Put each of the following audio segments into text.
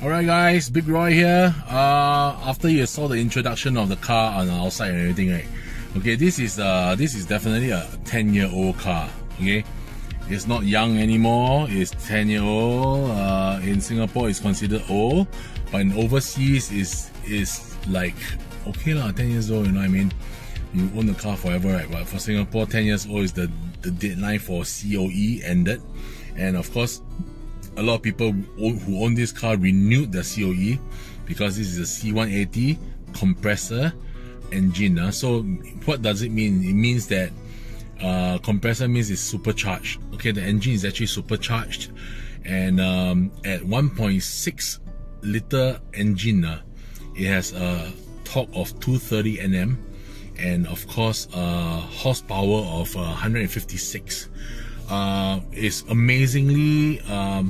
Alright guys, Big Roy here. After you saw the introduction of the car on the outside and everything, right? Okay, this is definitely a 10-year-old car. Okay, it's not young anymore. It's 10-year-old. In Singapore, it's considered old, but in overseas, is like okay lah, 10 years old. You know what I mean? You own the car forever, right? But for Singapore, 10 years old is the deadline for COE ended, and of course, a lot of people who own this car renewed their COE because this is a C180 compressor engine. So what does it mean? It means that compressor means it's supercharged. Okay, the engine is actually supercharged, and at 1.6 liter engine, it has a torque of 230 Nm, and of course horsepower of 156. It's amazingly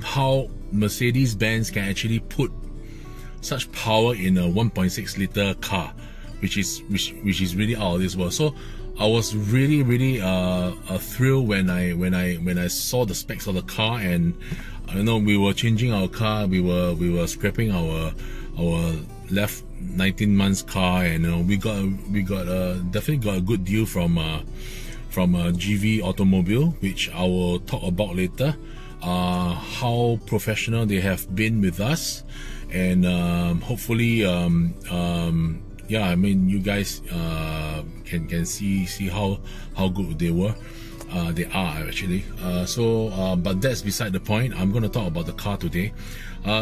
how Mercedes-Benz can actually put such power in a 1.6 liter car, which is really out of this world. So I was really thrilled when I saw the specs of the car, and you know, we were changing our car, we were scrapping our left 19 months car, and you know, we definitely got a good deal from GV Automobile, which I will talk about later. How professional they have been with us, and hopefully yeah, I mean, you guys can see how good they were. They are actually. But that's beside the point. I'm going to talk about the car today.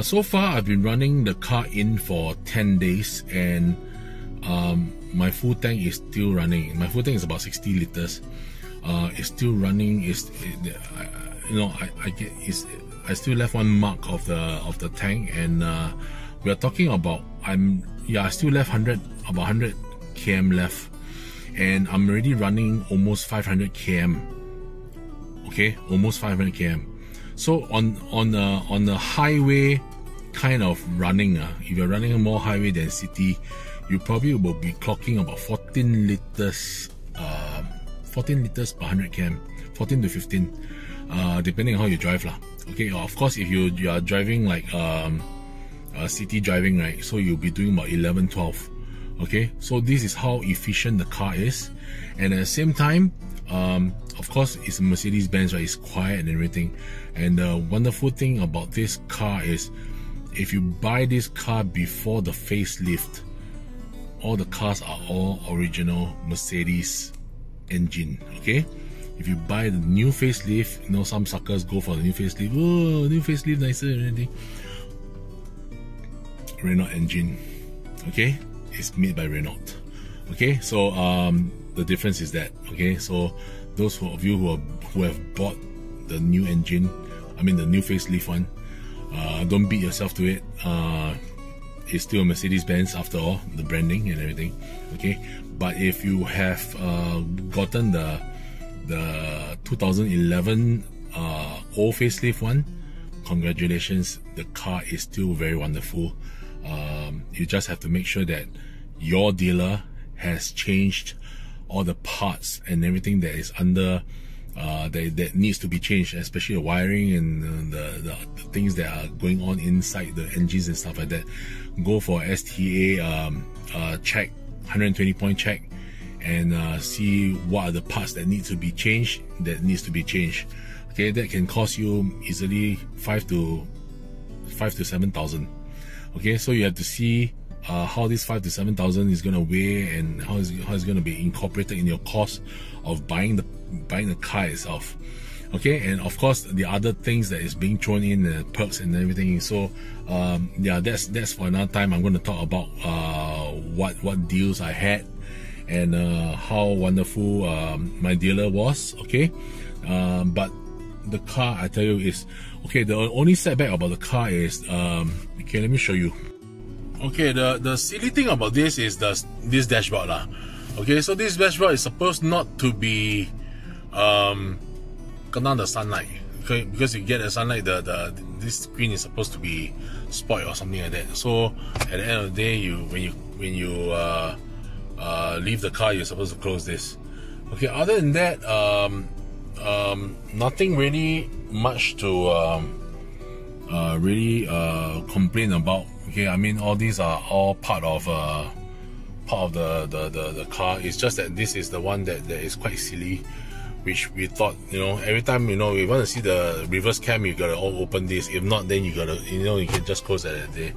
So far, I've been running the car in for 10 days, and my full tank is still running. My full tank is about 60 liters. It's still running. You know, I still left one mark of the tank, and we are talking about I still left about 100 km left, and I'm already running almost 500 km. Okay, almost 500 km. So on the highway kind of running, if you're running a more highway than city, you probably will be clocking about 14 liters. 14 liters per 100 km, 14 to 15, depending on how you drive lah. Okay, of course, if you are driving like city driving, right, so you'll be doing about 11, 12. Okay, so this is how efficient the car is, and at the same time, of course, it's a Mercedes-Benz, right? It's quiet and everything. And the wonderful thing about this car is, if you buy this car before the facelift, all the cars are all original Mercedes engine. Okay, if you buy the new facelift, you know, some suckers go for the new facelift. Oh, new facelift nicer and everything. Renault engine. Okay, it's made by Renault. Okay, so the difference is that. Okay, so those of you who have bought the new engine, I mean the new facelift one, don't beat yourself to it. It's still a Mercedes-Benz after all, the branding and everything. Okay, but if you have gotten the 2011 old facelift one, congratulations, the car is still very wonderful. You just have to make sure that your dealer has changed all the parts and everything that is under that needs to be changed, especially the wiring and the things that are going on inside the engines and stuff like that. Go for STA check, 120-point check, and see what are the parts that need to be changed. Okay, that can cost you easily 5 to 7,000. Okay, so you have to see how this 5 to 7,000 is going to weigh, and how it's going to be incorporated in your cost of buying the car itself. Okay, and of course the other things that is being thrown in, the perks and everything. So yeah, that's for another time. I'm going to talk about what deals I had, and how wonderful my dealer was. Okay, but the car, I tell you, is okay. The only setback about the car is okay, let me show you. Okay, the silly thing about this is this dashboard lah. Okay, so this dashboard is supposed not to be kena the sunlight. Okay, because you get the sunlight, this screen is supposed to be spoiled or something like that. So at the end of the day, when you leave the car, you're supposed to close this. Okay, other than that, nothing really much to really complain about. Okay, I mean, all these are all part of the car. It's just that this is the one that is quite silly, which we thought, you know, every time, you know, we want to see the reverse cam, you gotta all open this. If not, then you gotta, you know, you can just close it at a day.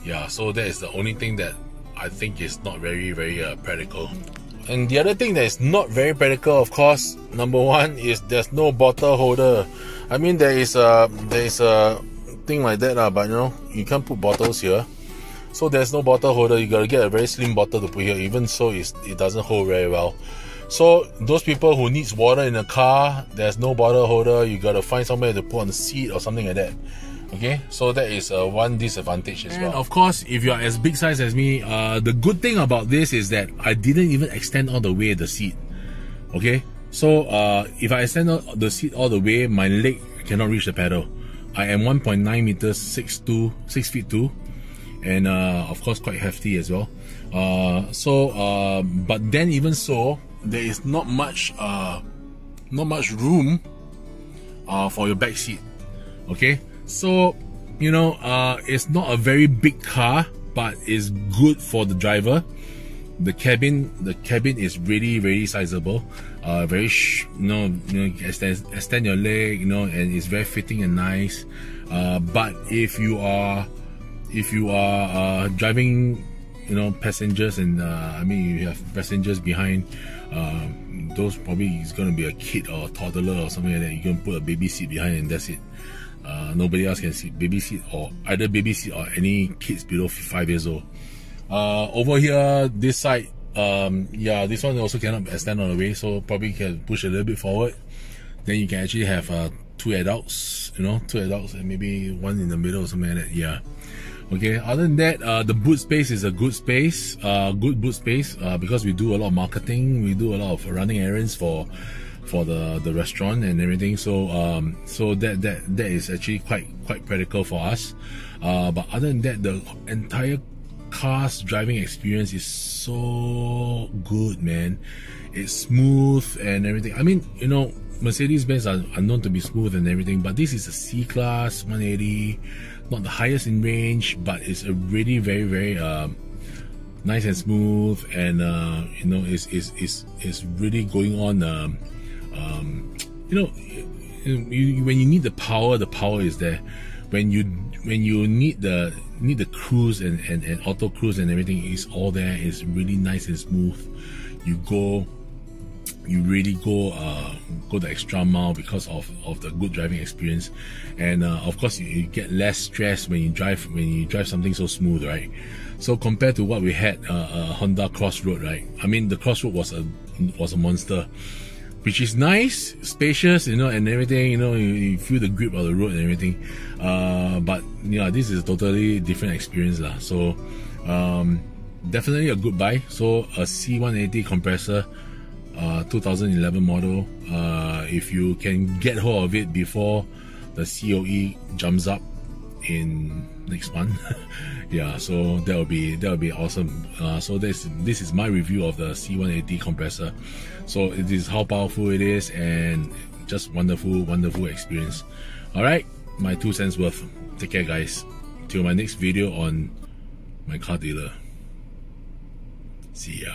Yeah, so that is the only thing that I think is not very practical. And the other thing that is not very practical, of course, number one, is there's no bottle holder. I mean, there is a thing like that, but you know, you can't put bottles here. So there's no bottle holder. You gotta get a very slim bottle to put here. Even so, it doesn't hold very well. So those people who needs water in a car, there's no bottle holder. You gotta find somewhere to put on the seat or something like that. Okay, so that is one disadvantage as well. And of course, if you're as big size as me, the good thing about this is that I didn't even extend all the way the seat. Okay, so if I extend the seat all the way, my leg cannot reach the pedal. I am 1.9 meters, 6 feet 2, and of course quite hefty as well. But then even so, there is not much room for your back seat. Okay, so you know, it's not a very big car, but it's good for the driver. The cabin is really sizable. Very extend your leg, you know, and it's very fitting and nice. But if you are driving, you know, passengers, and I mean, you have passengers behind, those probably is going to be a kid or a toddler or something like that. You can put a baby seat behind and that's it. Nobody else can sit baby seat, or either baby seat or any kids below 5 years old. Over here, this side, yeah, this one also cannot extend all the way, so probably can push a little bit forward. Then you can actually have 2 adults, you know, 2 adults and maybe one in the middle or something like that. Yeah. Okay, other than that, the boot space is a good space, good boot space, because we do a lot of marketing, we do a lot of running errands for the restaurant and everything. So so that is actually quite practical for us. But other than that, the entire car's driving experience is so good, man. It's smooth and everything. I mean, you know, Mercedes-Benz are known to be smooth and everything, but this is a C-Class 180, not the highest in range, but it's a really very nice and smooth, and you know, it's really going on. You know, when you need the power is there. When you need the cruise and auto cruise and everything, is all there. It's really nice and smooth. You really go the extra mile because of the good driving experience, and of course you get less stress when you drive something so smooth, right? So compared to what we had, Honda Crossroad, right? I mean, the Crossroad was a monster, which is nice, spacious, you know, and everything, you know, you feel the grip of the road and everything. But yeah, this is a totally different experience lah. So definitely a good buy. So a C180 compressor, 2011 model. If you can get hold of it before the COE jumps up in next month, yeah, so that will be awesome. So this is my review of the C180 compressor. So it is how powerful it is, and just wonderful experience. All right, my 2 cents worth. Take care, guys. Till my next video on my car dealer. See ya.